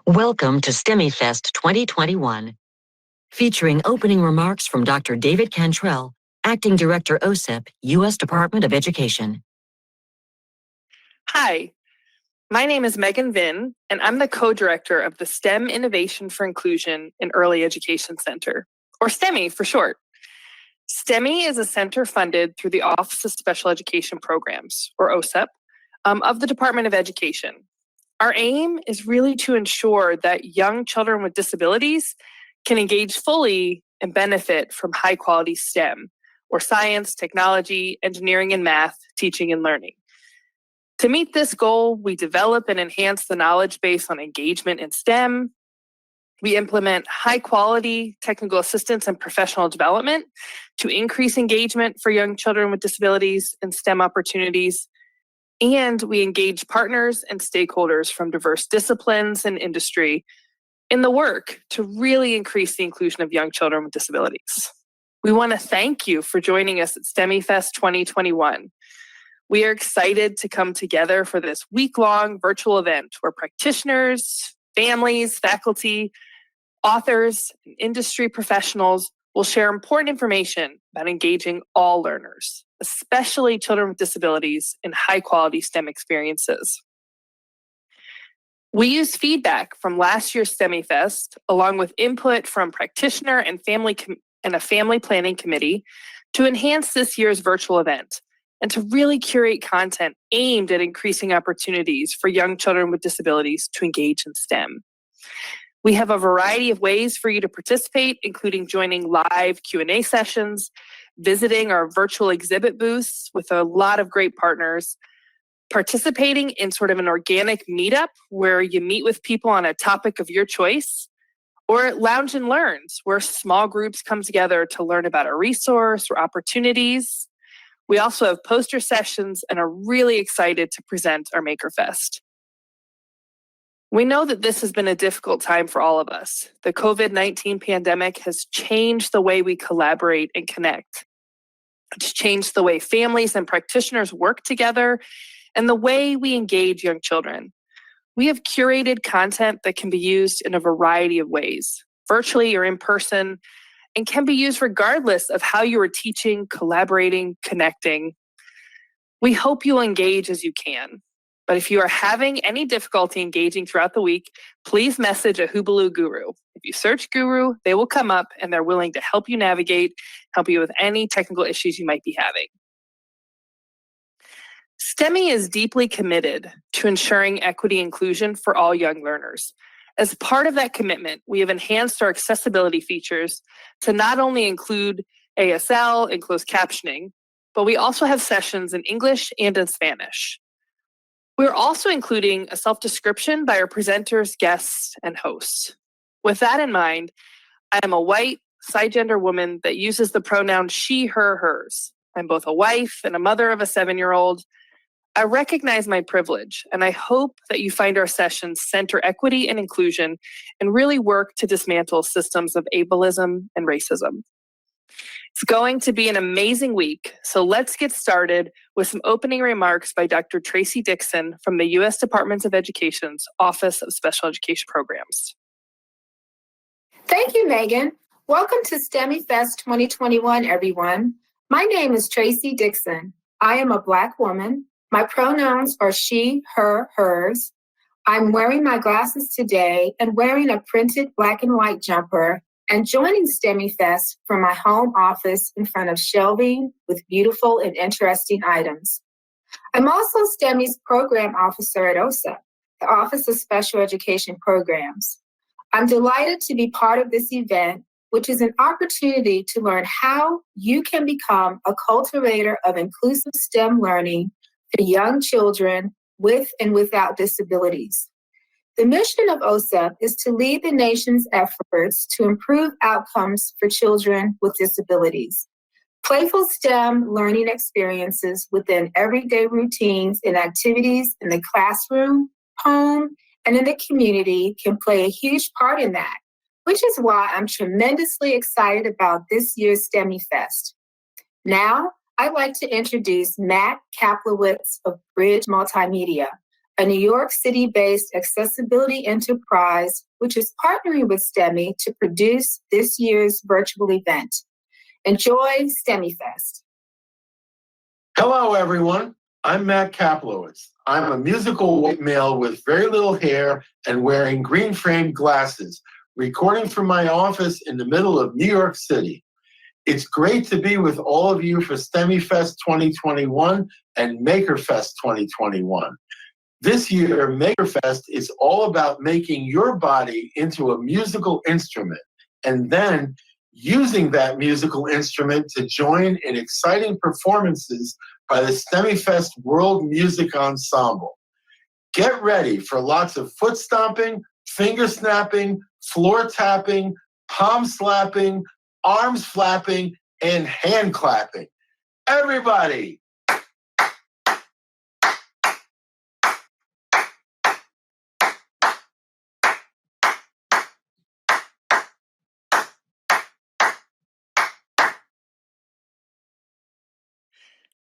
Welcome to STEMIEFest 2021, featuring opening remarks from Dr. David Cantrell, Acting Director OSEP, U.S. Department of Education. Hi, my name is Megan Vinn, and I'm the co-director of the STEM Innovation for Inclusion in Early Education Center, or STEMI for short. STEMI is a center funded through the Office of Special Education Programs, or OSEP, of the Department of Education. Our aim is really to ensure that young children with disabilities can engage fully and benefit from high-quality STEM, or science, technology, engineering, and math, teaching and learning. To meet this goal, we develop and enhance the knowledge base on engagement in STEM. We implement high-quality technical assistance and professional development to increase engagement for young children with disabilities in STEM opportunities. And we engage partners and stakeholders from diverse disciplines and industry in the work to really increase the inclusion of young children with disabilities. We want to thank you for joining us at STEMIEFest 2021. We are excited to come together for this week-long virtual event where practitioners, families, faculty, authors, and industry professionals will share important information about engaging all learners, especially children with disabilities, in high-quality STEM experiences. We used feedback from last year's STEMIEFest, along with input from practitioner and a family planning committee, to enhance this year's virtual event and to really curate content aimed at increasing opportunities for young children with disabilities to engage in STEM. We have a variety of ways for you to participate, including joining live Q&A sessions, visiting our virtual exhibit booths with a lot of great partners, participating in sort of an organic meetup where you meet with people on a topic of your choice, or Lounge and Learns, where small groups come together to learn about a resource or opportunities. We also have poster sessions and are really excited to present our MakerFest. We know that this has been a difficult time for all of us. The COVID-19 pandemic has changed the way we collaborate and connect. It's changed the way families and practitioners work together and the way we engage young children. We have curated content that can be used in a variety of ways, virtually or in person, and can be used regardless of how you are teaching, collaborating, connecting. We hope you'll engage as you can. But if you are having any difficulty engaging throughout the week, please message a Hoobaloo Guru. If you search Guru, they will come up and they're willing to help you navigate, help you with any technical issues you might be having. STEMI is deeply committed to ensuring equity inclusion for all young learners. As part of that commitment, we have enhanced our accessibility features to not only include ASL and closed captioning, but we also have sessions in English and in Spanish. We're also including a self-description by our presenters, guests, and hosts. With that in mind, I am a white, cisgender woman that uses the pronoun she, her, hers. I'm both a wife and a mother of a 7-year-old. I recognize my privilege, and I hope that you find our sessions center equity and inclusion and really work to dismantle systems of ableism and racism. It's going to be an amazing week, so let's get started with some opening remarks by Dr. Tracy Dixon from the U.S. Department of Education's Office of Special Education Programs. Thank you, Megan. Welcome to STEMIEFest 2021, everyone. My name is Tracy Dixon. I am a Black woman. My pronouns are she, her, hers. I'm wearing my glasses today and wearing a printed black and white jumper and joining STEMIEFest from my home office in front of shelving with beautiful and interesting items. I'm also STEMI's program officer at OSEP, the Office of Special Education Programs. I'm delighted to be part of this event, which is an opportunity to learn how you can become a cultivator of inclusive STEM learning for young children with and without disabilities. The mission of OSEP is to lead the nation's efforts to improve outcomes for children with disabilities. Playful STEM learning experiences within everyday routines and activities in the classroom, home, and in the community can play a huge part in that, which is why I'm tremendously excited about this year's STEMIEFest. Now, I'd like to introduce Matt Kaplowitz of Bridge Multimedia, a New York City-based accessibility enterprise which is partnering with STEMI to produce this year's virtual event. Enjoy STEMIEFest. Hello, everyone. I'm Matt Kaplowitz. I'm a musical white male with very little hair and wearing green-framed glasses, recording from my office in the middle of New York City. It's great to be with all of you for STEMIEFest 2021 and MakerFest 2021. This year, MakerFest is all about making your body into a musical instrument and then using that musical instrument to join in exciting performances by the STEMIEFest World Music Ensemble. Get ready for lots of foot stomping, finger snapping, floor tapping, palm slapping, arms flapping, and hand clapping. Everybody!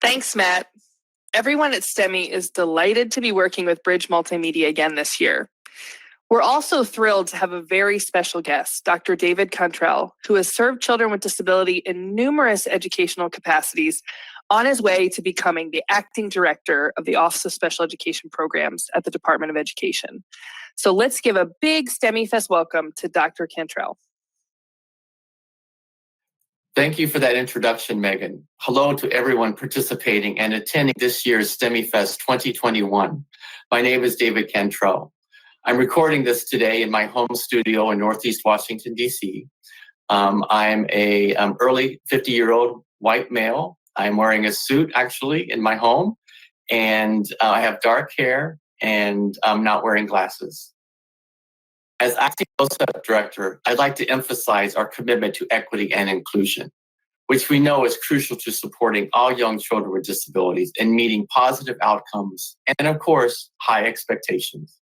Thanks, Matt. Everyone at STEMI is delighted to be working with Bridge Multimedia again this year. We're also thrilled to have a very special guest, Dr. David Cantrell, who has served children with disability in numerous educational capacities on his way to becoming the acting director of the Office of Special Education Programs at the Department of Education. So let's give a big STEMIEFest welcome to Dr. Cantrell. Thank you for that introduction, Megan. Hello to everyone participating and attending this year's STEMIEFest 2021. My name is David Cantrell. I'm recording this today in my home studio in Northeast Washington, D.C. I'm a early 50-year-old white male. I'm wearing a suit, actually, in my home, and I have dark hair, and I'm not wearing glasses. As acting OSEP director, I'd like to emphasize our commitment to equity and inclusion, which we know is crucial to supporting all young children with disabilities and meeting positive outcomes and, of course, high expectations.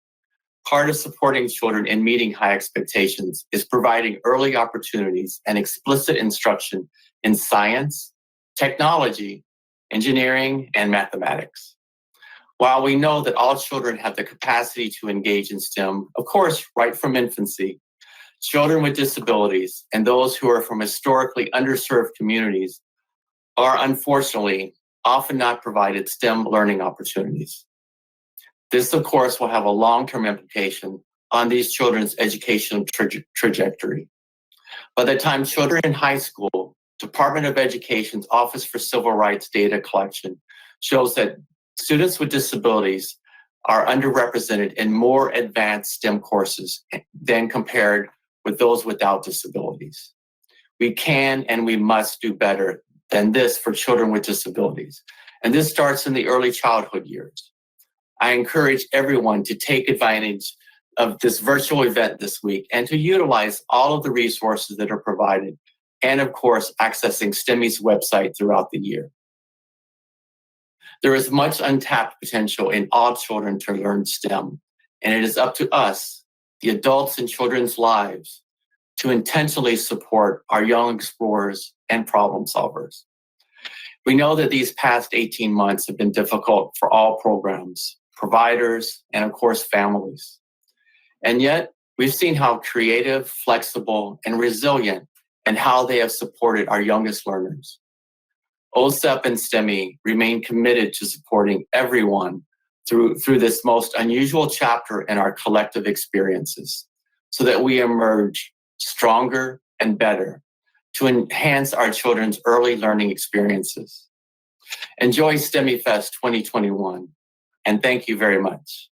Part of supporting children in meeting high expectations is providing early opportunities and explicit instruction in science, technology, engineering, and mathematics. While we know that all children have the capacity to engage in STEM, of course, right from infancy, children with disabilities and those who are from historically underserved communities are unfortunately often not provided STEM learning opportunities. This, of course, will have a long-term implication on these children's educational trajectory. By the time children in high school, Department of Education's Office for Civil Rights data collection shows that students with disabilities are underrepresented in more advanced STEM courses than compared with those without disabilities. We can and we must do better than this for children with disabilities. And this starts in the early childhood years. I encourage everyone to take advantage of this virtual event this week and to utilize all of the resources that are provided and, of course, accessing STEMI's website throughout the year. There is much untapped potential in all children to learn STEM, and it is up to us, the adults in children's lives, to intentionally support our young explorers and problem solvers. We know that these past 18 months have been difficult for all programs, providers, and of course, families. And yet, we've seen how creative, flexible, and resilient and how they have supported our youngest learners. OSEP and STEMI remain committed to supporting everyone through this most unusual chapter in our collective experiences so that we emerge stronger and better to enhance our children's early learning experiences. Enjoy STEMIEFest 2021, and thank you very much.